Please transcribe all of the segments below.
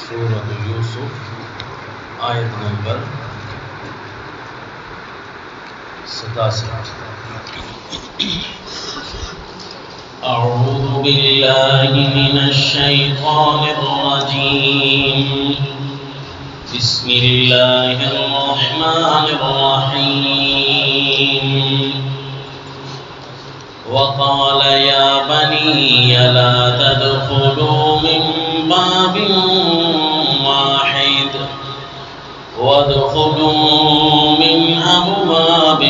سورۃ یوسف آیت نمبر 67۔ اعوذ باللہ من الشیطان الرجیم، بسم اللہ الرحمن الرحیم۔ وقال يا بني لا تدخلوا من باب واحد وادخلوا من أبواب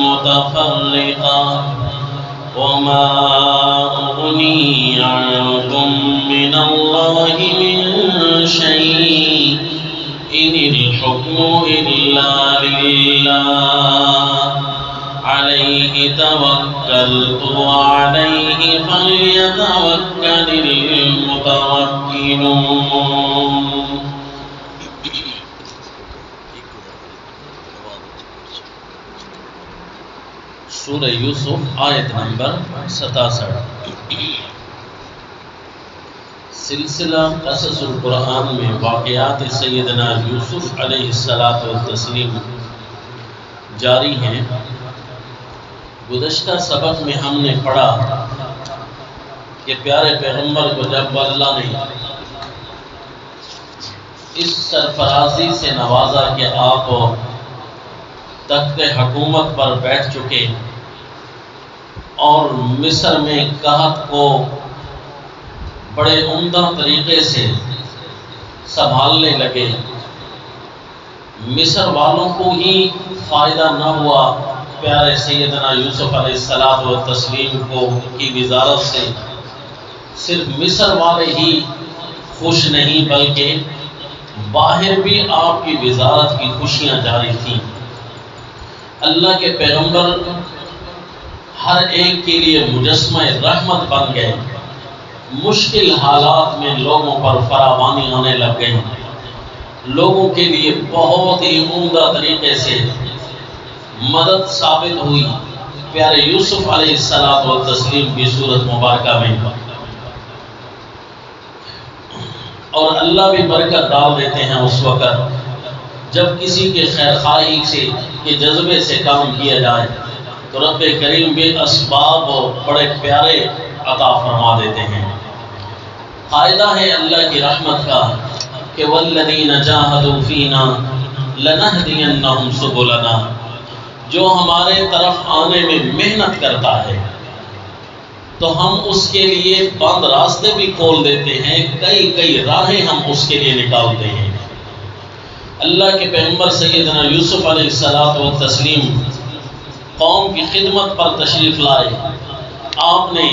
متفرقة وما أغني عنكم من الله من شيء إن الحكم إلا لله عليه توكلت وعليه فليتوكل المتوكلون۔ سورہ یوسف آیت نمبر 67۔ سلسلہ قصص القرآن میں واقعات سیدنا یوسف علیہ السلام جاری ہیں۔ گزشتہ سبق میں ہم نے پڑھا کہ پیارے پیغمبر کو جب اللہ نے اس سرفرازی سے نوازا کہ آپ تخت حکومت پر بیٹھ چکے اور مصر میں قحط کو بڑے عمدہ طریقے سے سنبھالنے لگے، مصر والوں کو ہی فائدہ نہ ہوا، پیارے سیدنا یوسف علیہ السلام کو کی وزارت سے صرف مصر والے ہی خوش نہیں بلکہ باہر بھی آپ کی وزارت کی خوشیاں جاری تھیں۔ اللہ کے پیغمبر ہر ایک کے لیے مجسمہ رحمت بن گئے، مشکل حالات میں لوگوں پر فراوانی آنے لگ گئی، لوگوں کے لیے بہت ہی عمدہ طریقے سے مدد ثابت ہوئی پیارے یوسف علیہ السلام کی صورت مبارکہ میں، اور اللہ بھی برکت ڈال دیتے ہیں اس وقت جب کسی کے خیر خواہی سے کے جذبے سے کام کیا جائے تو رب کریم بھی اسباب بڑے پیارے عطا فرما دیتے ہیں۔ فائدہ ہے اللہ کی رحمت کا کہ والذین جاہدوا فینا لنہدینہم سبلنا، جو ہمارے طرف آنے میں محنت کرتا ہے تو ہم اس کے لیے بند راستے بھی کھول دیتے ہیں، کئی راہیں ہم اس کے لیے نکالتے ہیں۔ اللہ کے پیغمبر سیدنا یوسف علیہ السلام قوم کی خدمت پر تشریف لائے، آپ نے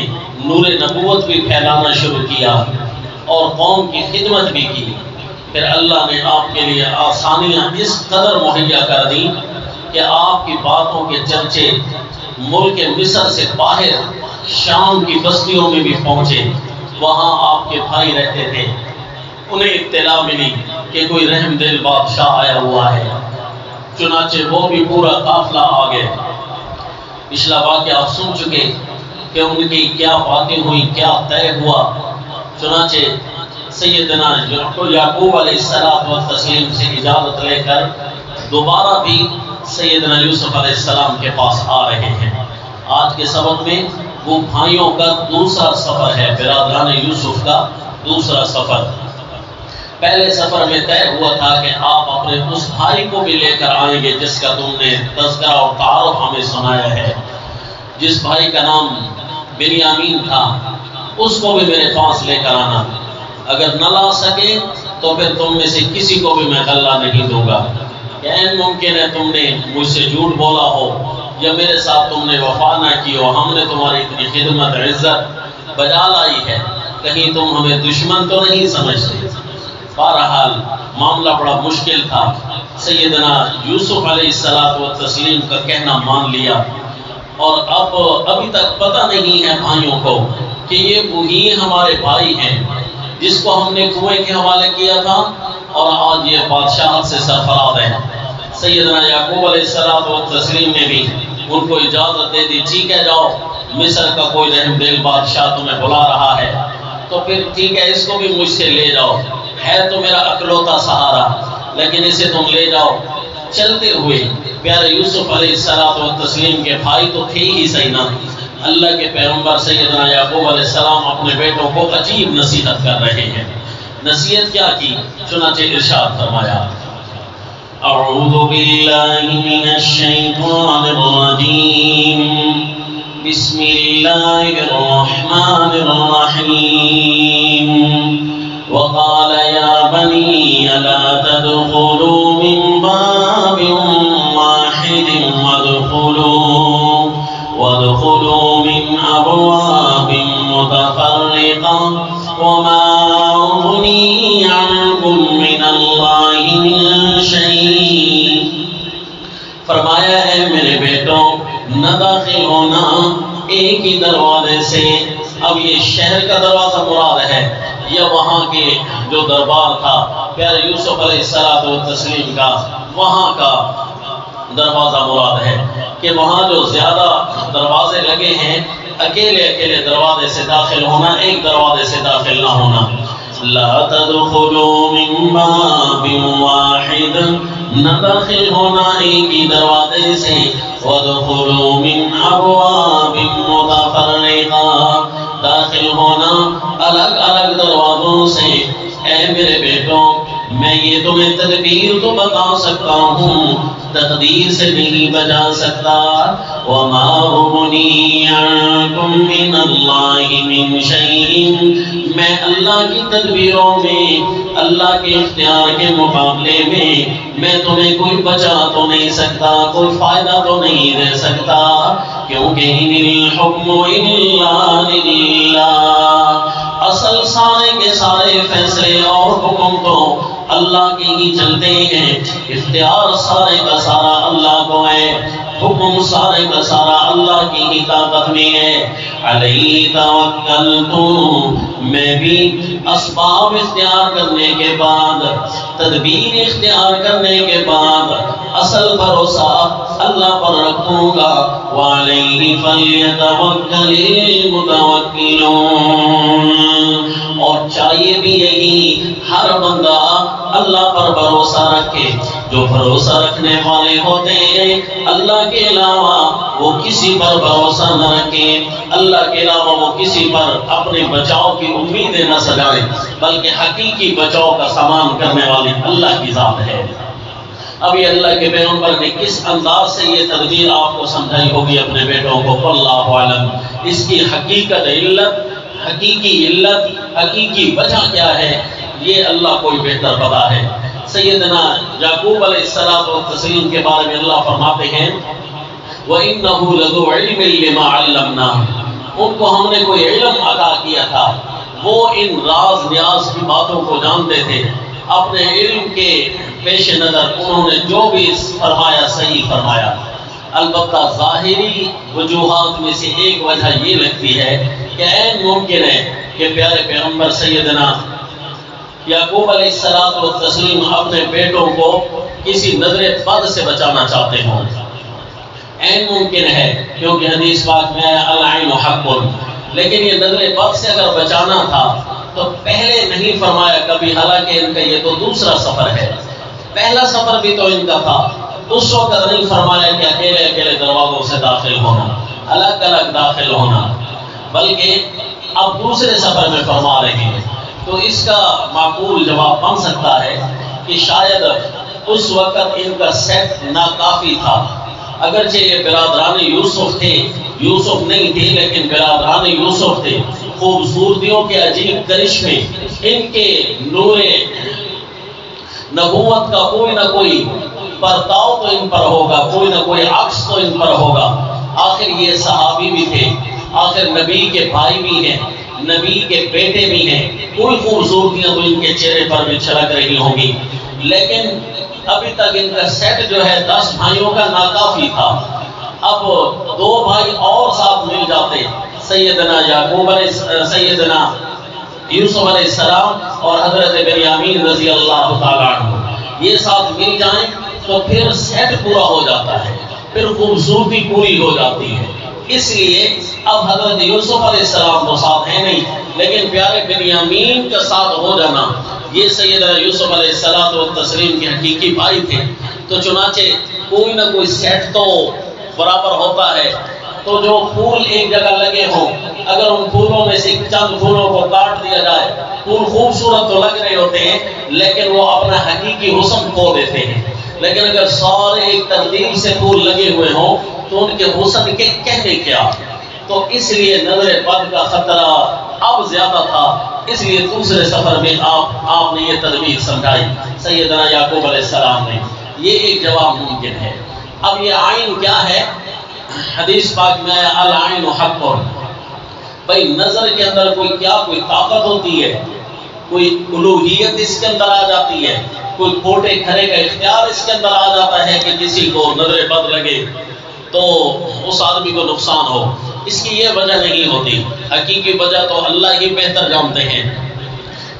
نور نبوت بھی پھیلانا شروع کیا اور قوم کی خدمت بھی کی، پھر اللہ نے آپ کے لیے آسانیاں اس قدر مہیا کر دی کہ آپ کی باتوں کے چرچے ملک مصر سے باہر شام کی بستیوں میں بھی پہنچے، وہاں آپ کے بھائی رہتے تھے، انہیں اطلاع ملی کہ کوئی رحم دل بادشاہ آیا ہوا ہے، چنانچہ وہ بھی پورا قافلہ آ گئے۔ پچھلا واقعہ آپ سن چکے کہ ان کی کیا باتیں ہوئی، کیا طے ہوا۔ چنانچہ سیدنا یعقوب علیہ السلام سے اجازت لے کر دوبارہ بھی سیدنا یوسف علیہ السلام کے پاس آ رہے ہیں۔ آج کے سبق میں وہ بھائیوں کا دوسرا سفر ہے، برادران یوسف کا دوسرا سفر۔ پہلے سفر میں طے ہوا تھا کہ آپ اپنے اس بھائی کو بھی لے کر آئیں گے جس کا تم نے تذکرہ اور تعارف ہمیں سنایا ہے، جس بھائی کا نام بنیامین تھا، اس کو بھی میرے پاس لے کر آنا، اگر نہ لا سکے تو پھر تم میں سے کسی کو بھی میں غلہ نہیں دوں گا۔ کہ ممکن ہے تم نے مجھ سے جھوٹ بولا ہو یا میرے ساتھ تم نے وفا نہ کی ہو، ہم نے تمہاری اتنی خدمت عزت بجا لائی ہے، کہیں تم ہمیں دشمن تو نہیں سمجھتے۔ بہرحال معاملہ بڑا مشکل تھا، سیدنا یوسف علیہ السلام کا کہنا مان لیا، اور ابھی تک پتہ نہیں ہے بھائیوں کو کہ یہ وہی ہمارے بھائی ہیں جس کو ہم نے کنویں کے حوالے کیا تھا اور آج یہ بادشاہت سے سرفراز ہیں۔ سیدنا یعقوب علیہ السلام نے بھی ان کو اجازت دے دی، ٹھیک ہے جاؤ، مصر کا کوئی رحم دل بادشاہ تمہیں بلا رہا ہے تو پھر ٹھیک ہے اس کو بھی مجھ سے لے جاؤ۔ ہے تو میرا اکلوتا سہارا، لیکن اسے تم لے جاؤ۔ چلتے ہوئے پیارے یوسف علیہ السلام و تسلیم کے بھائی تو تھے ہی صحیح نا، اللہ کے پیغمبر سیدنا یعقوب علیہ السلام اپنے بیٹوں کو عجیب نصیحت کر رہے ہیں۔ نصیحت کیا کی؟ چنانچہ ارشاد فرمایا، اعوذ باللہ من الشیطان الرجیم، بسم اللہ الرحمن الرحیم، وقال یا بنی لا تدخلوا من باب واحد وادخلوا من ابواب متفرقة وما اغنی عنکم من اللہ من شیء۔ فرمایا اے میرے بیٹوں، نہ داخل ہونا ایک ہی دروازے سے۔ اب یہ شہر کا دروازہ مراد ہے یا وہاں کے جو دربار تھا پیارے یوسف علیہ السلام و تسلیم کا، وہاں کا دروازہ مراد ہے کہ وہاں جو زیادہ دروازے لگے ہیں، اکیلے اکیلے دروازے سے داخل ہونا، ایک دروازے سے داخل نہ ہونا۔ لا تدخلوا من باب واحد، نہ داخل ہونا ایک ہی دروازے سے، وادخلوا من ابواب متفرقة، داخل ہونا الگ الگ دروازوں سے۔ اے میرے بیٹوں، میں یہ تمہیں تدبیر تو بتا سکتا ہوں، تقدیر سے نہیں بجا سکتا۔ وما اغنی عنکم من اللہ من شیء، میں اللہ کی تدبیروں میں، اللہ کے اختیار کے مقابلے میں تمہیں کوئی بچا تو نہیں سکتا، کوئی فائدہ تو نہیں دے سکتا، کیونکہ ان الحکم الا للہ، اصل سارے کے سارے فیصلے اور حکم تو اللہ کے ہی چلتے ہیں، اختیار سارے کا سارا اللہ کو ہے، حکم سارے کا سارا اللہ کی ہی طاقت میں ہے۔ علیہ توکلت، میں بھی اسباب اختیار کرنے کے بعد، تدبیر اختیار کرنے کے بعد اصل بھروسہ اللہ پر رکھوں گا۔ وعلیہ فلیتوکل المتوکلون، اور چاہیے بھی یہی ہر بندہ اللہ پر بھروسہ رکھے۔ جو بھروسہ رکھنے والے ہوتے ہیں اللہ کے علاوہ وہ کسی پر بھروسہ نہ رکھے، اللہ کے علاوہ وہ کسی پر اپنے بچاؤ کی امیدیں نہ سجائیں، بلکہ حقیقی بچاؤ کا سامان کرنے والی اللہ کی ذات ہے۔ اب یہ اللہ کے پیغمبر نے کس انداز سے یہ تدبیر آپ کو سمجھائی ہوگی اپنے بیٹوں کو، اللہ عالم، اس کی حقیقت علت، حقیقی علت، حقیقی وجہ کیا ہے، یہ اللہ کو ہی بہتر پتا ہے۔ سیدنا یعقوب علیہ السلام و تسلیم کے بارے میں اللہ فرماتے ہیں، وَإِنَّهُ لَذُو عِلْمٍ لِمَا عَلَّمْنَاهُ، ان کو ہم نے کوئی علم عطا کیا تھا، وہ ان راز نیاز کی باتوں کو جانتے تھے۔ اپنے علم کے پیش نظر انہوں نے جو بھی فرمایا صحیح فرمایا۔ البتہ ظاہری وجوہات میں سے ایک وجہ یہ لگتی ہے کہ عین ممکن ہے کہ پیارے پیغمبر سیدنا یعقوب علیہ السلام و تسلیم اپنے بیٹوں کو کسی نظر بد سے بچانا چاہتے ہوں، عین ممکن ہے، کیونکہ حدیث پاک میں العین حق، لیکن یہ نظر بد سے اگر بچانا تھا تو پہلے نہیں فرمایا کبھی، حالانکہ ان کا یہ تو دوسرا سفر ہے، پہلا سفر بھی تو ان کا تھا، اس وقت نہیں فرمایا کہ اکیلے اکیلے دروازوں سے داخل ہونا، الگ الگ داخل ہونا، بلکہ اب دوسرے سفر میں فرما رہے ہیں۔ تو اس کا معقول جواب بن سکتا ہے کہ شاید اس وقت ان کا سیٹ ناکافی تھا، اگرچہ یہ برادران یوسف تھے، یوسف نہیں تھے لیکن برادران یوسف تھے، خوبصورتیوں کے عجیب کرشمے، ان کے نور نبوت کا کوئی نہ کوئی برتاؤ تو ان پر ہوگا، کوئی نہ کوئی عکس تو ان پر ہوگا۔ آخر یہ صحابی بھی تھے، آخر نبی کے بھائی بھی ہیں، نبی کے بیٹے بھی ہیں، کوئی خوبصورتیاں تو ان کے چہرے پر بھی چھلک رہی ہوں گی، لیکن ابھی تک ان کا سیٹ جو ہے 10 بھائیوں کا ناکافی تھا۔ اب 2 بھائی اور ساتھ مل جاتے، سیدنا یعقوب علیہ، سیدنا یوسف علیہ السلام اور حضرت بنیامین رضی اللہ تعالیٰ عنہ، یہ ساتھ مل جائیں تو پھر سیٹ پورا ہو جاتا ہے، پھر خوبصورتی پوری ہو جاتی ہے۔ اس لیے اب حضرت یوسف علیہ السلام تو ساتھ ہیں نہیں، لیکن پیارے بنیامین کا ساتھ ہو جانا یہ سیدنا یوسف علیہ السلام و تسلیم کے حقیقی بھائی تھے، تو چنانچہ کوئی نہ کوئی سیٹ تو برابر ہوتا ہے، تو جو پھول ایک جگہ لگے ہوں، اگر ان پھولوں میں سے چند پھولوں کو کاٹ دیا جائے، پھول خوبصورت تو لگ رہے ہوتے ہیں لیکن وہ اپنا حقیقی حسن کھو دیتے ہیں، لیکن اگر سارے ایک ترتیب سے پھول لگے ہوئے ہوں تو ان کے حسن کے کہنے کیا۔ تو اس لیے نظر بد کا خطرہ اب زیادہ تھا، اس لیے دوسرے سفر میں آپ نے یہ تدبیر سمجھائی سیدنا یعقوب علیہ السلام نے۔ یہ ایک جواب ممکن ہے۔ اب یہ عین کیا ہے؟ حدیث پاک میں العین حق، بھائی نظر کے اندر کوئی طاقت ہوتی ہے، کوئی الوہیت اس کے اندر آ جاتی ہے، کوئی کھوٹے کھرے کا اختیار اس کے اندر آ جاتا ہے کہ کسی کو نظر بد لگے تو اس آدمی کو نقصان ہو۔ اس کی یہ وجہ نہیں ہوتی، حقیقی وجہ تو اللہ ہی بہتر جانتے ہیں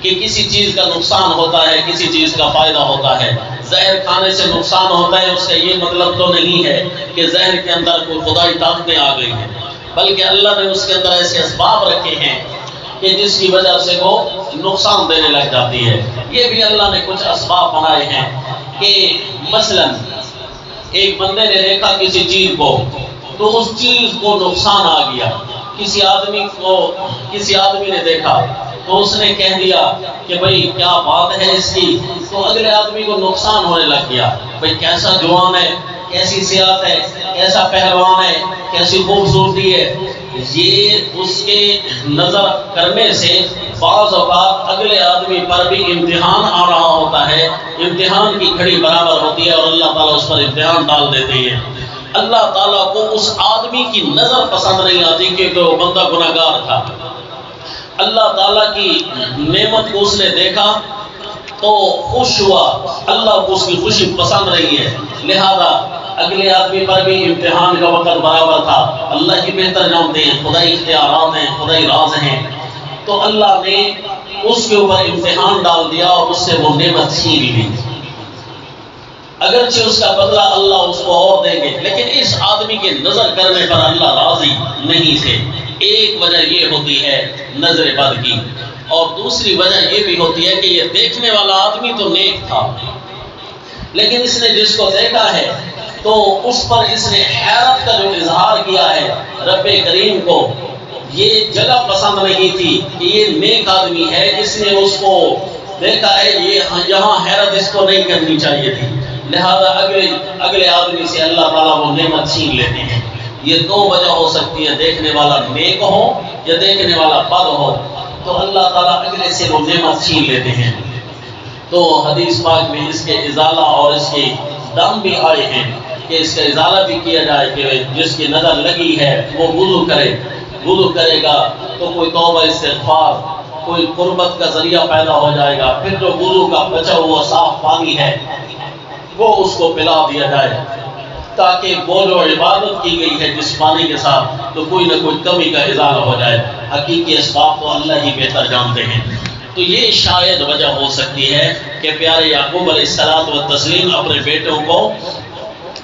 کہ کسی چیز کا نقصان ہوتا ہے، کسی چیز کا فائدہ ہوتا ہے۔ زہر کھانے سے نقصان ہوتا ہے، اس کا یہ مطلب تو نہیں ہے کہ زہر کے اندر کوئی خدائی طاقتیں آ گئی ہیں، بلکہ اللہ نے اس کے اندر ایسے اسباب رکھے ہیں کہ جس کی وجہ سے وہ نقصان دینے لگ جاتی ہے۔ یہ بھی اللہ نے کچھ اسباب بنائے ہیں کہ مثلا ایک بندے نے دیکھا کسی چیز کو تو اس چیز کو نقصان آ گیا، کسی آدمی نے دیکھا تو اس نے کہہ دیا کہ بھئی کیا بات ہے اس کی، تو اگلے آدمی کو نقصان ہونے لگ گیا، بھئی کیسا جوان ہے، کیسی صحت ہے، کیسا پہلوان ہے، کیسی خوبصورتی ہے۔ یہ اس کے نظر کرنے سے بعض اوقات اگلے آدمی پر بھی امتحان آ رہا ہوتا ہے، امتحان کی گھڑی برابر ہوتی ہے اور اللہ تعالیٰ اس پر امتحان ڈال دیتے ہیں۔ اللہ تعالیٰ کو اس آدمی کی نظر پسند نہیں آتی کیونکہ وہ بندہ گناہگار تھا۔ اللہ تعالیٰ کی نعمت کو اس نے دیکھا تو خوش ہوا، اللہ کو اس کی خوشی پسند نہیں ہے، لہذا اگلے آدمی پر بھی امتحان کا وقت برابر تھا۔ اللہ کی بہتر جانتے ہیں، خدائی اختیارات ہیں، خدائی راز ہیں، تو اللہ نے اس کے اوپر امتحان ڈال دیا اور اس سے وہ نعمت چھین لی۔ اگرچہ اس کا بدلہ اللہ اس کو اور دیں گے، لیکن اس آدمی کے نظر کرنے پر اللہ راضی نہیں تھے۔ ایک وجہ یہ ہوتی ہے نظر بد کی، اور دوسری وجہ یہ بھی ہوتی ہے کہ یہ دیکھنے والا آدمی تو نیک تھا، لیکن اس نے جس کو دیکھا ہے تو اس پر اس نے حیرت کا جو اظہار کیا ہے رب کریم کو، یہ جگہ پسند نہیں تھی کہ یہ نیک آدمی ہے، اس نے اس کو دیکھا ہے، یہاں حیرت اس کو نہیں کرنی چاہیے تھی، لہذا اگلے آدمی سے اللہ تعالیٰ وہ نعمت چھین لیتے ہیں۔ یہ دو وجہ ہو سکتی ہے، دیکھنے والا نیک ہو یا دیکھنے والا بد ہو، تو اللہ تعالیٰ اگلے سے وہ نعمت چھین لیتے ہیں۔ تو حدیث پاک میں اس کے ازالہ اور اس کے دم بھی آئے ہیں کہ اس کا ازالہ بھی کیا جائے کہ جس کی نظر لگی ہے وہ وضو کرے، وضو کرے گا تو کوئی توبہ استغفار، کوئی قربت کا ذریعہ پیدا ہو جائے گا، پھر جو وضو کا بچا ہوا صاف پانی ہے وہ اس کو پلا دیا جائے تاکہ وہ جو عبادت کی گئی ہے جس پانی کے ساتھ تو کوئی نہ کوئی کمی کا ازالہ ہو جائے۔ حقیقی اسباب تو اللہ ہی بہتر جانتے ہیں۔ تو یہ شاید وجہ ہو سکتی ہے کہ پیارے یعقوب علیہ السلام و تسلیم اپنے بیٹوں کو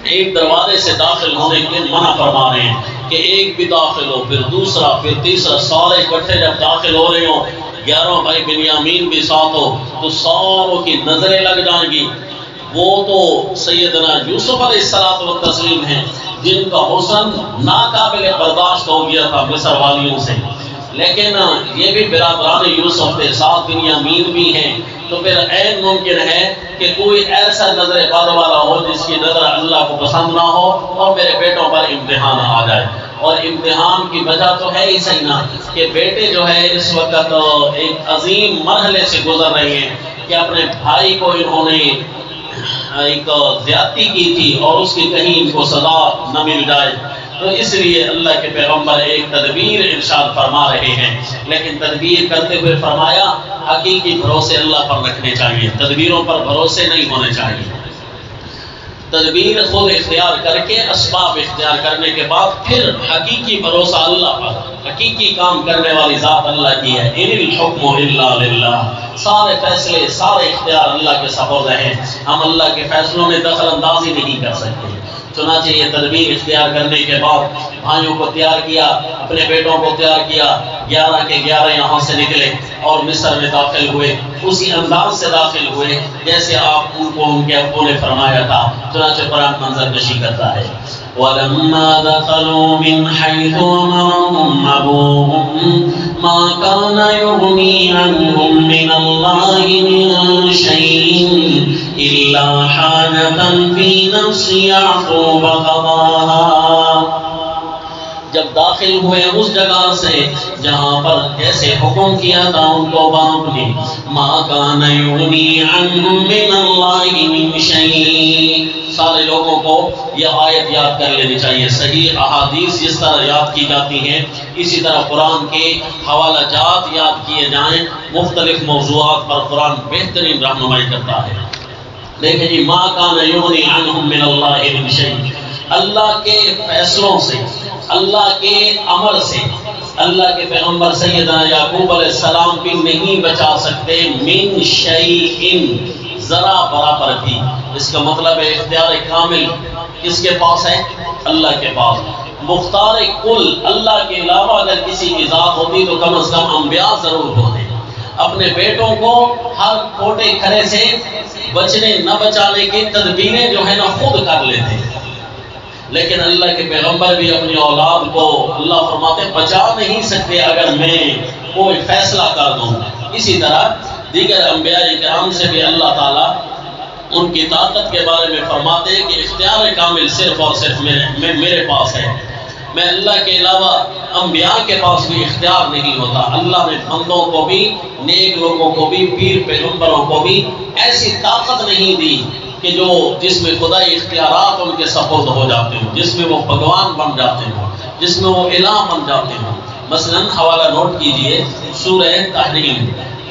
ایک دروازے سے داخل ہونے کے منع فرما رہے ہیں کہ ایک بھی داخل ہو، پھر دوسرا، پھر تیسرا، سارے اکٹھے جب داخل ہو رہے ہوں، 11 بھائی بنیامین بھی ساتھ ہو تو ساروں کی نظریں لگ جائیں گی۔ وہ تو سیدنا یوسف علیہ السلام و تسلیم ہیں جن کا حسن ناقابل برداشت ہو گیا تھا مصر والیوں سے، لیکن یہ بھی برادران یوسف کے ساتھ بنیامین بھی ہیں، تو پھر عین ممکن ہے کہ کوئی ایسا نظر بد والا ہو جس کی نظر اللہ کو پسند نہ ہو اور میرے بیٹوں پر امتحان آ جائے۔ اور امتحان کی وجہ تو ہے ہی صحیح نا کہ بیٹے جو ہے اس وقت ایک عظیم مرحلے سے گزر رہے ہیں کہ اپنے بھائی کو انہوں نے ایک زیادتی کی تھی اور اس کی کہیں ان کو سزا نہ مل جائے، تو اس لیے اللہ کے پیغمبر ایک تدبیر ارشاد فرما رہے ہیں، لیکن تدبیر کرتے ہوئے فرمایا حقیقی بھروسے اللہ پر رکھنے چاہیے، تدبیروں پر بھروسے نہیں ہونے چاہیے۔ تدبیر خود اختیار کر کے اسباب اختیار کرنے کے بعد پھر حقیقی بھروسہ اللہ پر، حقیقی کام کرنے والی ذات اللہ کی ہے۔ ان الحکم الا للہ، سارے فیصلے، سارے اختیار اللہ کے سپرد ہیں، ہم اللہ کے فیصلوں میں دخل اندازی نہیں کر سکتے۔ چنانچہ یہ تدبیر اختیار کرنے کے بعد بھائیوں کو تیار کیا، اپنے بیٹوں کو تیار کیا، 11 کے 11 یہاں سے نکلے۔ اور مصر میں داخل ہوئے اسی انداز سے داخل ہوئے جیسے آپ ان کو ان کے ابو نے فرمایا تھا. چنانچہ قرآن منظر کشی کرتا ہے وَلَمَّا دَخَلُوا مِنْ حَيْثُ أَمَرَهُمْ أَبُوهُمْ مَا كَانَ يُغْنِي عَنْهُمْ مِنَ اللَّهِ مِنْ شَيْءٍ إِلَّا حَاجَةً فِي نَفْسِ يَعْقُوبَ قَضَاهَا. جب داخل ہوئے اس جگہ سے جہاں پر جیسے حکم کیا تھا ان کو باپ نے ما کان یغنی عنہم من اللہ من شیء. سارے لوگوں کو یہ آیت یاد کر لینی چاہیے. صحیح احادیث جس طرح یاد کی جاتی ہیں اسی طرح قرآن کے حوالہ جات یاد کیے جائیں. مختلف موضوعات پر قرآن بہترین رہنمائی کرتا ہے. دیکھیں جی ما کان یغنی عنہم من اللہ من شیء. اللہ کے فیصلوں سے اللہ کے امر سے اللہ کے پیغمبر سیدنا یعقوب علیہ السلام بھی نہیں بچا سکتے من شیء ذرا برابر بھی. اس کا مطلب ہے اختیار کامل کس کے پاس ہے؟ اللہ کے پاس. مختار کل اللہ کے علاوہ اگر کسی کی ذات ہوتی تو کم از کم انبیاء ضرور ہوتے. اپنے بیٹوں کو ہر کھوٹے کھرے سے بچنے نہ بچانے کی تدبیریں جو ہے نا خود کر لیتے. لیکن اللہ کے پیغمبر بھی اپنی اولاد کو اللہ فرماتے بچا نہیں سکتے اگر میں کوئی فیصلہ کر دوں. اسی طرح دیگر انبیاء کرام سے بھی اللہ تعالیٰ ان کی طاقت کے بارے میں فرماتے ہیں کہ اختیار کامل صرف اور صرف میرے پاس ہے. میں اللہ کے علاوہ انبیاء کے پاس بھی اختیار نہیں ہوتا. اللہ نے بندوں کو بھی نیک لوگوں کو بھی پیر پیغمبروں کو بھی ایسی طاقت نہیں دی کہ جو جس میں خدائی اختیارات ان کے سپرد ہو جاتے ہوں, جس میں وہ بھگوان بن جاتے ہوں, جس میں وہ الہ بن جاتے ہوں. مثلا حوالہ نوٹ کیجئے سورہ تحریم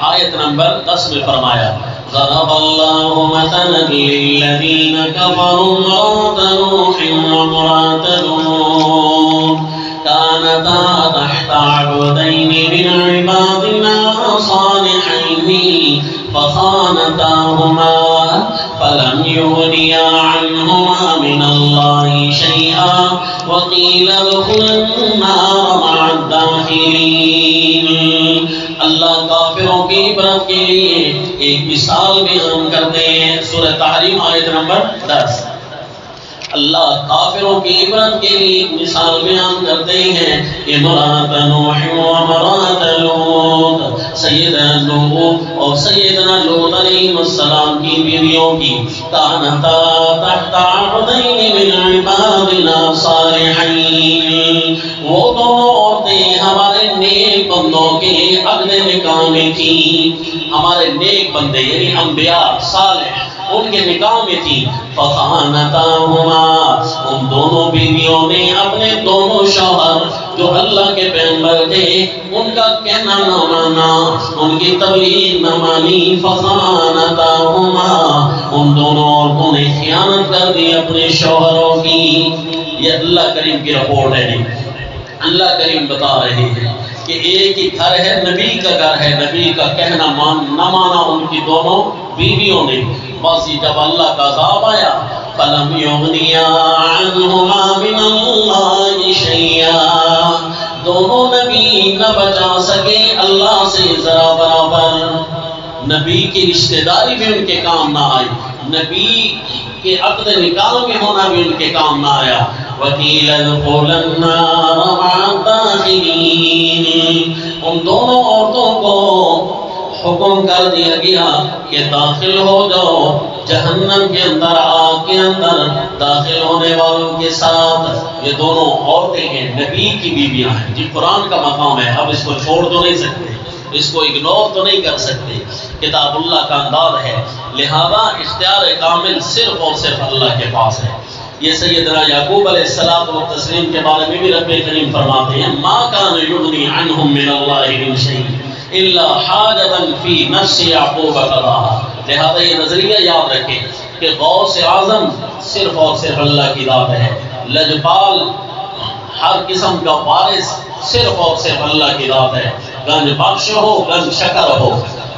آیت نمبر 10 میں فرمایا ضرب اللہ مثلا للذین کفروا امرأة نوح وامرأة لوط كانتا تحت عبدین من عبادنا صالحین فخانتاهما فلم يغنيا عنهما من الله شيئا وقيل ادخلا النار مع الداخلين. اللہ کافروں کی عبرت کے لیے ایک مثال بیان کرتے ہیں. سورہ تحریم آیت نمبر 10. اللہ کافروں کی عبرت کے لیے ایک مثال بیان کرتے ہیں. امرأة نوح وامرأة لوط, سیدنا نوح اور سیدنا لوط علیہ السلام کی بیویوں کی. کانتا تحت عبدین من عبادنا صالحین, وہ دونوں عورتیں ہمارے نیک بندوں کے عقد نکاح میں تھیں. ہمارے نیک بندے یعنی انبیاء صالح ان کے نکاح میں تھی. فخانتاہما, ان دونوں بیویوں نے اپنے دونوں شوہر جو اللہ کے پیغمبر تھے ان کا کہنا نہ مانا, ان کی تبلیغ نہ مانی. فخانتاہما, ان دونوں عورتوں نے خیانت کر دی اپنے شوہروں کی. یہ اللہ کریم کی رپورٹ ہے. اللہ کریم بتا رہے ہیں کہ ایک ہی گھر ہے, نبی کا گھر ہے, نبی کا کہنا نہ مانا ان کی دونوں بیویوں نے. بس جب اللہ کا عذاب آیا فلم یغنیا عنہما من اللہ شیئا, دونوں نبی نہ بچا سکے اللہ سے ذرا برابر. نبی کی رشتہ داری بھی ان کے کام نہ آئی, نبی کے عقد نکاح میں ہونا بھی ان کے کام نہ آیا. وَقِيلَ ادْخُلَا النَّارَ مَعَ الدَّاخِلِينَ, ان دونوں عورتوں کو حکم کر دیا گیا کہ داخل ہو جاؤ جہنم کے اندر, آگ کے اندر داخل ہونے والوں کے ساتھ. یہ دونوں عورتیں ہیں, نبی کی بیویاں ہیں. جی قرآن کا مقام ہے, اب اس کو چھوڑ تو نہیں سکتے, اس کو اگنور تو نہیں کر سکتے. کتاب اللہ کا انداز ہے, لہذا اختیار کامل صرف اور صرف اللہ کے پاس ہے. یہ سیدنا یعقوب علیہ السلام و تسلیم کے بارے میں بھی رب کریم فرماتے ہیں ما کان یغنی عنہم من اللہ من شیء الا حاجتا فی نفس یعقوب قضاها. لہذا یہ نظریہ یاد رکھیں کہ غوث اعظم صرف اور صرف اللہ کی ذات ہے. لجپال ہر قسم کا وارث صرف اور صرف اللہ کی ذات ہے. گنج بخش ہو, گنج شکر ہو,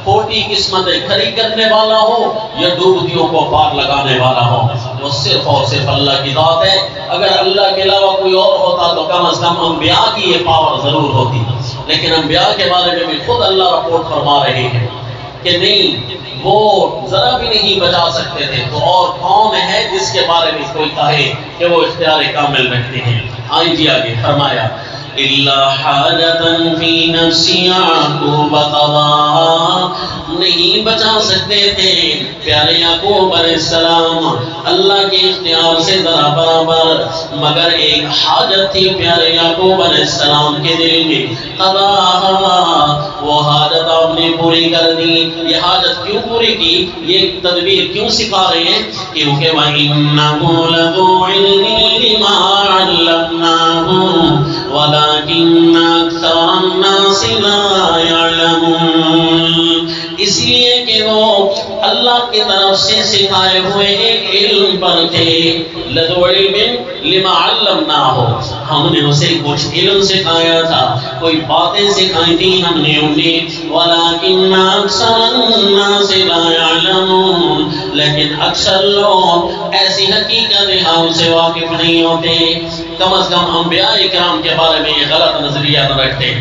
کھوٹی قسمتیں کھڑی کرنے والا ہو یا ڈوبتیوں کو پار لگانے والا ہو, وہ صرف اور صرف اللہ کی ذات ہے. اگر اللہ کے علاوہ کوئی اور ہوتا تو کم از کم انبیاء کی یہ پاور ضرور ہوتی. لیکن انبیاء کے بارے میں بھی خود اللہ رپورٹ فرما رہے ہیں کہ نہیں، وہ ذرا بھی نہیں بچا سکتے تھے، تو اور کون ہے جس کے بارے میں کوئی کہے کہ وہ اختیار کامل رکھتے ہیں؟ آئیں جی آگے فرمایا إِلَّا حَاجَةً فِي نَفْسِ يَعْقُوبَ قَضَاهَا، نہیں بچا سکتے تھے پیارے یعقوب علیہ السلام اللہ کے اختیار سے ذرا برابر، مگر ایک حاجت تھی پیارے یعقوب علیہ السلام کے دل میں، قَضَاهَا، وہ حاجت آپ نے پوری کر دی۔ یہ حاجت کیوں پوری کی، یہ تدبیر کیوں سکھا رہے ہیں؟ کیونکہ وَإِنَّهُ لَذُو عِلْمٍ لِمَا عَلَّمْنَاهُ وَلَكِنَّ أَكْثَرَ النَّاسِ لَا يَعْلَمُونَ، اس لیے کہ وہ اللہ کی طرف سے سکھائے ہوئے ایک علم پر تھے۔ لَذُو عِلْمٍ لِمَا عَلَّمْنَاهُ، ہم نے اسے کچھ علم سکھایا تھا، کوئی باتیں سکھائی تھی ہم نے انہیں۔ وَلَكِنَّ أَكْثَرَ النَّاسِ لَا يَعْلَمُونَ، لیکن اکثر لوگ ایسی حقیقت حال سے واقف نہیں ہوتے۔ کم از کم انبیاء اکرام کے بارے میں یہ غلط نظریہ نہ رکھتے۔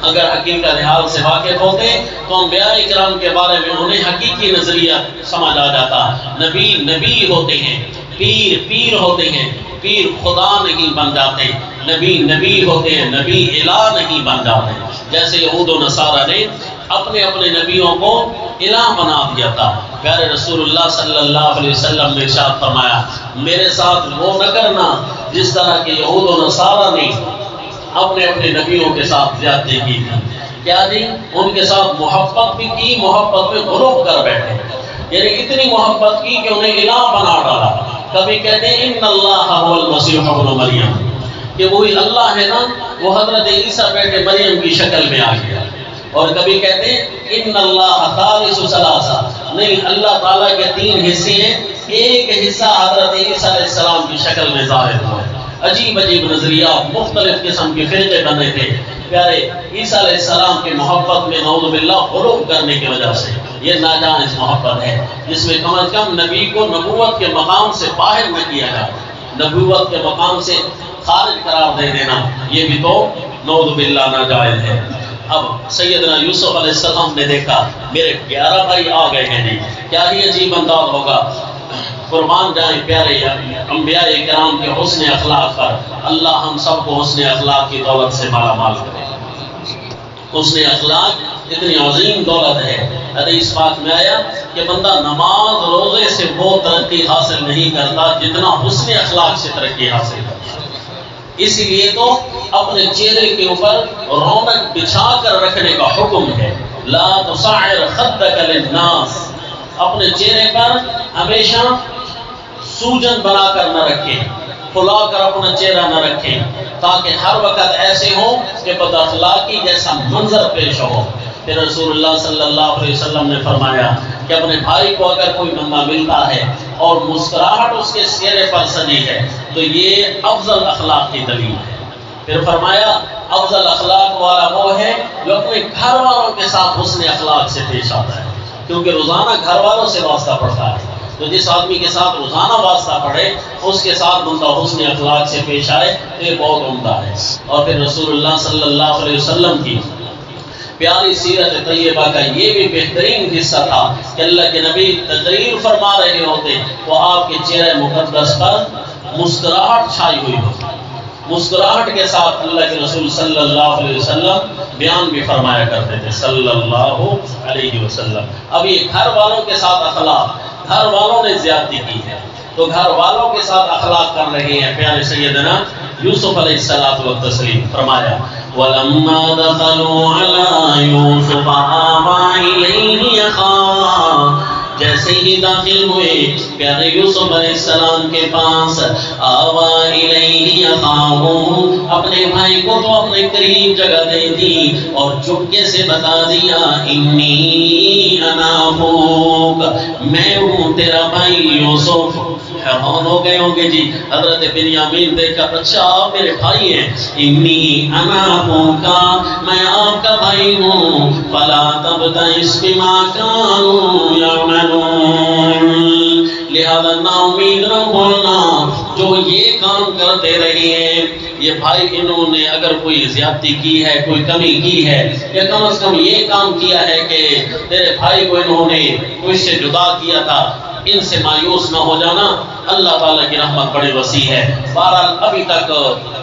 اگر حقیقت حال سے واقف ہوتے تو انبیاء اکرام کے بارے میں انہیں حقیقی نظریہ سمجھ آ جاتا۔ نبی نبی ہوتے ہیں، پیر پیر ہوتے ہیں، پیر خدا نہیں بن جاتے۔ نبی نبی ہوتے ہیں، نبی الہ نہیں بن جاتے۔ جیسے یہود و نصارہ نے اپنے اپنے نبیوں کو الہ بنا دیا تھا۔ پیارے رسول اللہ صلی اللہ علیہ وسلم نے ارشاد فرمایا میرے ساتھ وہ نہ کرنا جس طرح کہ یہود و نصارہ نے اپنے اپنے نبیوں کے ساتھ زیادتی کی تھی۔ کیا جی؟ ان کے ساتھ محبت بھی کی، محبت میں غلوب کر بیٹھے، یعنی اتنی محبت کی کہ انہیں الہ بنا ڈالا۔ کبھی کہتے ہیں ان اللہ هو المسیح ابن مریم، کہ وہی اللہ ہے نا، وہ حضرت عیسیٰ بیٹے مریم کی شکل میں آ گیا۔ اور کبھی کہتے ہیں ان اللہ ثالث ثلاثہ، نہیں، اللہ تعالیٰ کے تین حصے ہیں، ایک حصہ حضرت عیسیٰ علیہ السلام کی شکل میں ظاہر ہوا ہے۔ عجیب عجیب نظریات، مختلف قسم کے فرقے بنے تھے پیارے عیسیٰ علیہ السلام کی محبت میں نعوذ باللہ غلو کرنے کی وجہ سے۔ یہ ناجائز محبت ہے جس میں کم از کم نبی کو نبوت کے مقام سے باہر نہ کیا جائے، نبوت کے مقام سے خارج قرار دے دینا، یہ بھی تو نعوذ باللہ ناجائز ہے۔ اب سیدنا یوسف علیہ السلام نے دیکھا میرے 11 بھائی آ گئے ہیں، نہیں کیا ہی عجیب انداز ہوگا۔ قربان جائیں پیارے انبیاء کرام کے حسن اخلاق پر، اللہ ہم سب کو حسن اخلاق کی دولت سے مالا مال کرے۔ حسن اخلاق اتنی عظیم دولت ہے۔ حدیث پاک میں آیا کہ بندہ نماز روزے سے وہ ترقی حاصل نہیں کرتا جتنا حسن اخلاق سے ترقی حاصل کرتا۔ اس لیے تو اپنے چہرے کے اوپر رونق بچھا کر رکھنے کا حکم ہے۔ لا تصعر خدک للناس، اپنے چہرے پر ہمیشہ سوجن بنا کر نہ رکھیں، پھلا کر اپنا چہرہ نہ رکھیں، تاکہ ہر وقت ایسے ہو کہ بد اخلاقی جیسا منظر پیش ہو۔ پھر رسول اللہ صلی اللہ علیہ وسلم نے فرمایا کہ اپنے بھائی کو اگر کوئی بندہ ملتا ہے اور مسکراہٹ اس کے چہرے پر سجی ہے تو یہ افضل اخلاق کی دلیل ہے۔ پھر فرمایا افضل اخلاق والا وہ ہے جو اپنے گھر والوں کے ساتھ حسن اخلاق سے پیش آتا ہے، کیونکہ روزانہ گھر والوں سے واسطہ پڑتا ہے، تو جس آدمی کے ساتھ روزانہ واسطہ پڑے اس کے ساتھ بندہ حسن اخلاق سے پیش آئے تو یہ بہت عمدہ ہے۔ اور پھر رسول اللہ صلی اللہ علیہ وسلم کی پیاری سیرت طیبہ کا یہ بھی بہترین حصہ تھا کہ اللہ کے نبی تقریر فرما رہے ہوتے تو آپ کے چہرے مقدس پر مسکراہٹ چھائی ہوئی ہوتی، مسکراہٹ کے ساتھ اللہ کے رسول صلی اللہ علیہ وسلم بیان بھی فرمایا کرتے تھے صلی اللہ علیہ وسلم۔ اب یہ گھر والوں کے ساتھ اخلاق، گھر والوں نے زیادتی کی ہے تو گھر والوں کے ساتھ اخلاق کر رہے ہیں پیارے سیدنا یوسف علیہ الصلوۃ والتسلیم۔ فرمایا وَلَمَّا دَخَلُوا عَلَىٰ يُوسُفَ آوَىٰ إِلَيْهِ أَخَاهُ، جیسے ہی داخل ہوئے پیارے یوسف علیہ السلام کے پاس، آوَىٰ إِلَيْهِ أَخَاهُ، اپنے بھائی کو تو اپنے قریب جگہ دے دی اور چپکے سے بتا دیا إِنِّي أَنَا أَخُوكَ، میں ہوں تیرا بھائی یوسف۔ حیران ہو گئے ہوں گے جی حضرت بنیامین دیکھ کر، اچھا آپ میرے بھائی ہیں، انی انا ابوکا، میں آپ کا بھائی ہوں، فلا تبتئس بما کانوا یعملون، لہذا نا امید نہ بولنا جو یہ کام کرتے رہے ہیں، یہ بھائی انہوں نے اگر کوئی زیادتی کی ہے، کوئی کمی کی ہے، یا کم از کم یہ کام کیا ہے کہ تیرے بھائی کو انہوں نے کوئی سے جدا کیا تھا، ان سے مایوس نہ ہو جانا، اللہ تعالیٰ کی رحمت بڑی وسیع ہے۔ بہرحال ابھی تک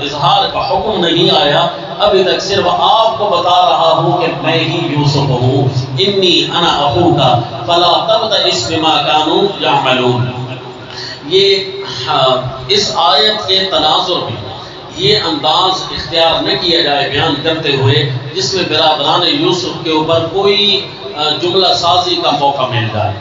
اظہار کا حکم نہیں آیا، ابھی تک صرف آپ کو بتا رہا ہوں کہ میں ہی یوسف ہوں، انی انا اخوک فلا تبتئس بما كانوا يعملون۔ یہ اس آیت کے تناظر میں یہ انداز اختیار نہ کیا جائے بیان کرتے ہوئے جس میں برادران یوسف کے اوپر کوئی جملہ سازی کا موقع مل جائے۔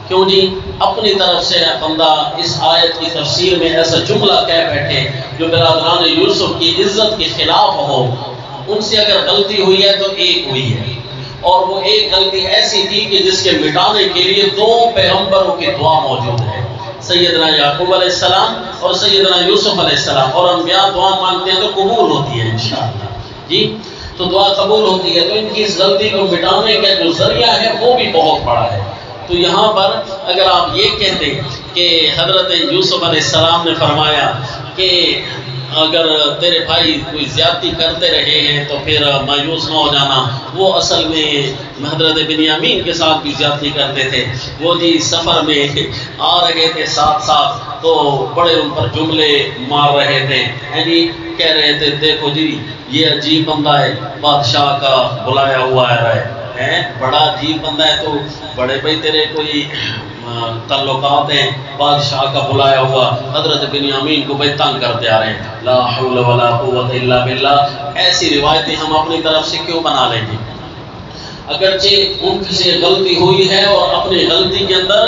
کیوں جی؟ اپنی طرف سے بندہ اس آیت کی تفسیر میں ایسا جملہ کہہ بیٹھے جو برادران یوسف کی عزت کے خلاف ہو۔ ان سے اگر غلطی ہوئی ہے تو ایک ہوئی ہے، اور وہ ایک غلطی ایسی تھی کہ جس کے مٹانے کے لیے دو پیغمبروں کی دعا موجود ہے، سیدنا یعقوب علیہ السلام اور سیدنا یوسف علیہ السلام، اور انبیاء دعا مانگتے ہیں تو قبول ہوتی ہے انشاءاللہ جی، تو دعا قبول ہوتی ہے، تو ان کی اس غلطی کو مٹانے کا جو ذریعہ ہے وہ بھی بہت بڑا ہے۔ تو یہاں پر اگر آپ یہ کہتے کہ حضرت یوسف علیہ السلام نے فرمایا کہ اگر تیرے بھائی کوئی زیادتی کرتے رہے ہیں تو پھر مایوس نہ ہو جانا، وہ اصل میں حضرت بنیامین کے ساتھ بھی زیادتی کرتے تھے، وہ جی سفر میں آ رہے تھے ساتھ ساتھ تو بڑے ان پر جملے مار رہے تھے، جی کہہ رہے تھے دیکھو جی یہ عجیب بندہ ہے، بادشاہ کا بلایا ہوا ہے، بڑا عجیب بندہ ہے، تو بڑے بھائی تیرے کوئی تعلقات ہیں، بادشاہ کا بلایا ہوا حضرت بنیامین کو بے تنگ کرتے آ رہے ہیں، لا حول ولا قوت الا باللہ۔ ایسی روایتیں ہم اپنی طرف سے کیوں بنا لیں گے؟ اگرچہ ان سے غلطی ہوئی ہے اور اپنی غلطی کے اندر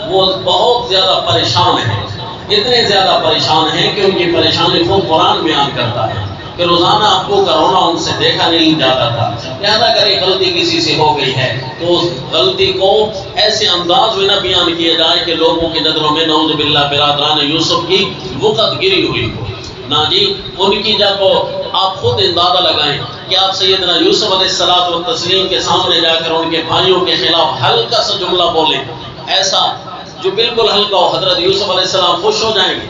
وہ بہت زیادہ پریشان ہیں، اتنے زیادہ پریشان ہیں کہ ان کی پریشانی خود قرآن بیان کرتا ہے کہ روزانہ آپ کو کرونا ان سے دیکھا نہیں جاتا تھا، لہذا اگر ایک غلطی کسی سے ہو گئی ہے تو اس غلطی کو ایسے انداز میں نہ بیان کیا جائے کہ لوگوں کی نظروں میں نعوذ باللہ برادران یوسف کی وقت گری ہوئی ہو نہ جی، ان کی جب آپ خود اندازہ لگائیں کہ آپ سیدنا یوسف علیہ الصلوۃ والتسلیم کے سامنے جا کر ان کے بھائیوں کے خلاف ہلکا سا جملہ بولیں، ایسا جو بالکل ہلکا ہو، حضرت یوسف علیہ السلام خوش ہو جائیں گے،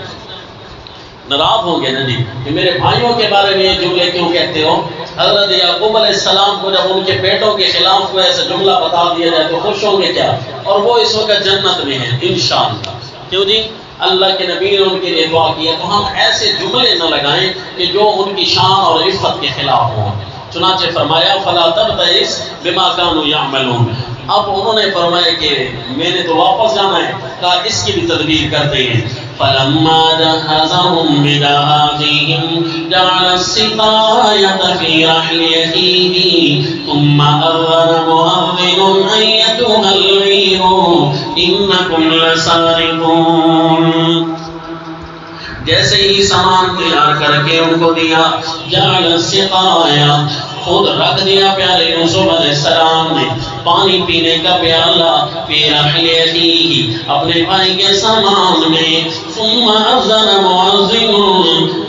ناراض ہوں گے نا جی کہ میرے بھائیوں کے بارے میں یہ جملے کیوں کہتے ہو؟ حضرت یعقوب علیہ السلام کو جب ان کے بیٹوں کے خلاف کوئی ایسا جملہ بتا دیا جائے تو خوش ہوں گے کیا؟ اور وہ اس وقت جنت میں ہیں انشاءاللہ۔ کیوں جی؟ اللہ کے نبی نے ان کے لیے دعا کی ہے، تو ہم ایسے جملے نہ لگائیں کہ جو ان کی شان اور عفت کے خلاف ہوں۔ چنانچہ فرمایا فلا تبتئس بما كانوا يعملون۔ اب انہوں نے فرمایا کہ میں نے تو واپس جانا ہے، کہا اس کی بھی تدبیر کرتے ہیں۔ فلما جهزهم بجهازهم جعل السقاية في رحل أخيه ثم أذن مؤذن أيتها العير إنكم لسارقون۔ جیسے ہی سامان تیار کر کے ان کو دیا، جعل السقاية خود رکھ دیا پیارے یوسف علیہ السلام نے پانی پینے کا پیالہ فی رحل اخیہ اپنے بھائی کے سامان میں، ثم اذن مؤذن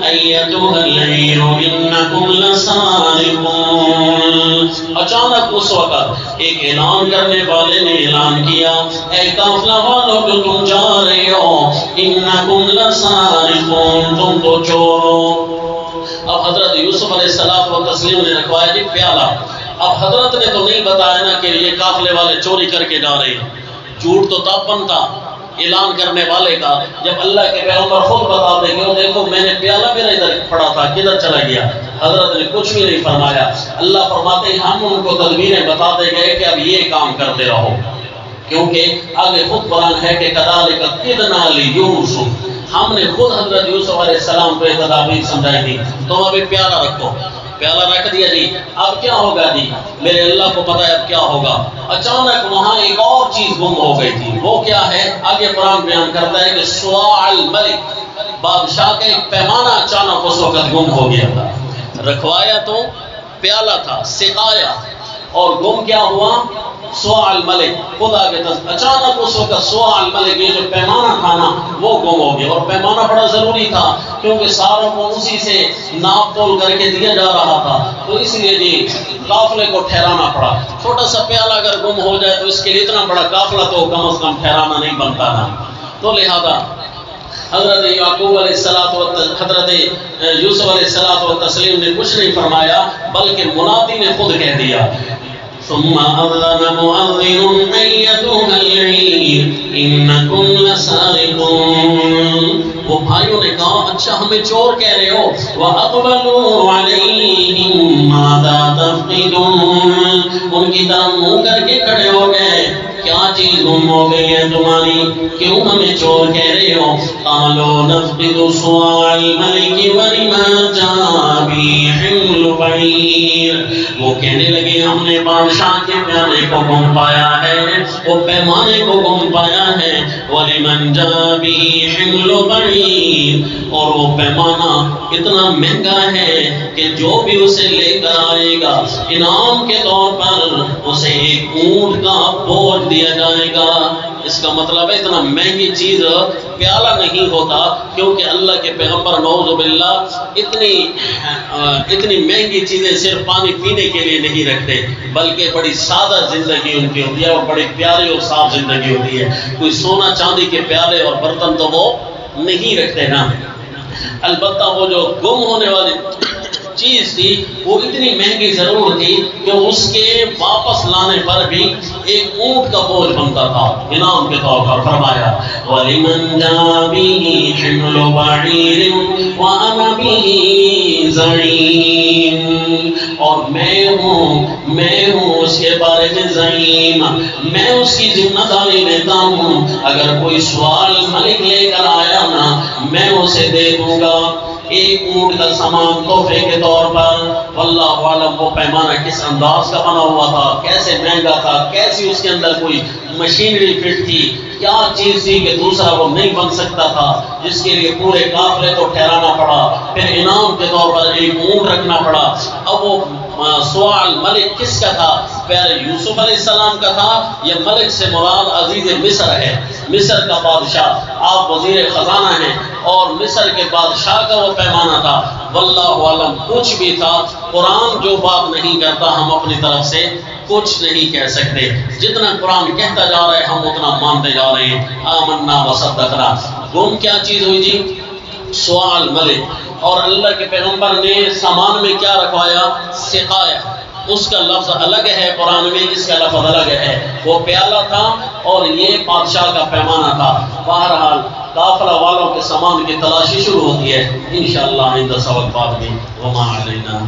ایتها العیر انکم لسارقون۔ اچانک اس وقت ایک اعلان کرنے والے نے اعلان کیا، اے قافلہ والوں جو تم جا رہے ہو، انکم لسارقون، تم تو چور ہو۔ اب حضرت یوسف علیہ السلام و تسلیم نے رکھوایا جی پیالہ۔ اب حضرت نے تو نہیں بتایا نا کہ یہ قافلے والے چوری کر کے جا رہے ہیں، جھوٹ تو تب بنتا اعلان کرنے والے کا جب اللہ کے پیغمبر خود بتاتے کہ دیکھو میں نے پیالہ میرا ادھر پڑا تھا کدھر چلا گیا۔ حضرت نے کچھ بھی نہیں فرمایا۔ اللہ فرماتے ہیں ہم ان کو تدبیریں بتاتے گئے کہ اب یہ کام کرتے رہو، کیونکہ آگے خود قرآن ہے کہ کذالک کدنا لیوسف، ہم نے خود حضرت یوسف علیہ السلام کو یہ تدابیر سمجھائی تھی، تم ابھی پیالہ رکھو۔ پیالہ رکھ دیا جی، اب کیا ہوگا جی؟ میرے اللہ کو پتا ہے اب کیا ہوگا۔ اچانک وہاں ایک اور چیز گم ہو گئی تھی، وہ کیا ہے؟ آگے قرآن بیان کرتا ہے کہ صواع الملک، بادشاہ کا ایک پیمانہ اچانک اس وقت گم ہو گیا تھا۔ رکھوایا تو پیالہ تھا، سقایا، اور گم کیا ہوا؟ صواع الملک، خدا کے دست اچانک اس وقت صواع الملک یہ جو پیمانہ تھا نا وہ گم ہو گیا، اور پیمانہ بڑا ضروری تھا کیونکہ ساروں کو اسی سے ناپ تول کر کے دیا جا رہا تھا، تو اس لیے جی قافلے کو ٹھہرانا پڑا۔ چھوٹا سا پیالہ اگر گم ہو جائے تو اس کے لیے اتنا بڑا قافلہ تو کم از کم ٹھہرانا نہیں بنتا نا، تو لہذا حضرت یعقوب علیہ السلام و حضرت یوسف علیہ السلام و تسلیم نے کچھ نہیں فرمایا، بلکہ منادی نے خود کہہ دیا ثم اذن مؤذن ایتها العیر انکم لسارقون۔ وہ بھائیوں نے کہا اچھا ہمیں چور کہہ رہے ہو، وَأَقْبَلُوا عَلَيْهِمْ مَاذَا تَفْقِدُونَ، ان کی طرف منہ کر کے کھڑے ہو گئے، کیا چیز گم ہو گئی ہے تمہاری، کیوں ہمیں چور کہہ رہے ہو؟ قَالُوا نَفْقِدُ صُوَاعَ الْمَلِكِ وَلِمَنْ جَاءَ بِهِ حِمْلُ بَعِيرٍ، وہ کہنے لگے ہم نے بادشاہ کے پیالے کو گم پایا ہے، وہ پیمانے کو گم پایا ہے، وَلِمَنْ جَاءَ بِهِ حِمْلُ بَعِيرٍ، اور وہ پیمانہ اتنا مہنگا ہے کہ جو بھی اسے لے کر آئے گا انعام کے طور پر اسے ایک اونٹ کا بوجھ دیا جائے گا۔ اس کا مطلب ہے اتنا مہنگی چیز پیالہ نہیں ہوتا، کیونکہ اللہ کے پیغمبر نعوذ باللہ اتنی مہنگی چیزیں صرف پانی پینے کے لیے نہیں رکھتے، بلکہ بڑی سادہ زندگی ان کی ہوتی ہے اور بڑی پیاری اور صاف زندگی ہوتی ہے۔ کوئی سونا چاندی کے پیالے اور برتن تو وہ نہیں رکھتے نا۔ البتہ وہ جو گم ہونے والی چیز تھی وہ اتنی مہنگی ضرور تھی کہ اس کے واپس لانے پر بھی ایک اونٹ کا بوجھ بنتا تھا انعام کے طور پر۔ فرمایا وَلِمَنْ جَاءَ بِهِ حِمْلُ بَعِيرٍ وَأَنَا بِهِ زَعِيمٌ، اور میں ہوں اس کے بارے میں زعیم، میں اس کی ذمہ داری لیتا ہوں، اگر کوئی سوال ملک لے کر آیا نا میں اسے دے دوں گا ایک اونٹ کا سامان تحفے کے طور پر۔ واللہ عالم وہ پیمانہ کس انداز کا بنا ہوا تھا، کیسے مہنگا تھا، کیسی اس کے اندر کوئی مشینری فٹ تھی، کیا چیز تھی کہ دوسرا وہ نہیں بن سکتا تھا، جس کے لیے پورے قافلے کو ٹھہرانا پڑا، پھر انعام کے طور پر ایک اونٹ رکھنا پڑا۔ اب وہ سوال ملک کس کا تھا؟ پیارے یوسف علیہ السلام کا تھا، یہ ملک سے مراد عزیز مصر ہے، مصر کا بادشاہ، آپ وزیر خزانہ ہیں اور مصر کے بادشاہ کا وہ پیمانہ تھا۔ واللہ عالم کچھ بھی تھا، قرآن جو بات نہیں کرتا ہم اپنی طرف سے کچھ نہیں کہہ سکتے، جتنا قرآن کہتا جا رہا ہے ہم اتنا مانتے جا رہے ہیں۔ آمنا وصدقنا، گم کیا چیز ہوئی جی؟ سوال ملک، اور اللہ کے پیغمبر نے سامان میں کیا رکھوایا؟ سقایا، اس کا لفظ الگ ہے قرآن میں، اس کا لفظ الگ ہے، وہ پیالہ تھا اور یہ بادشاہ کا پیمانہ تھا۔ بہرحال قافلہ والوں کے سامان کی تلاشی شروع ہوتی ہے انشاءاللہ آئندہ سبق بعد میں۔ وما علینا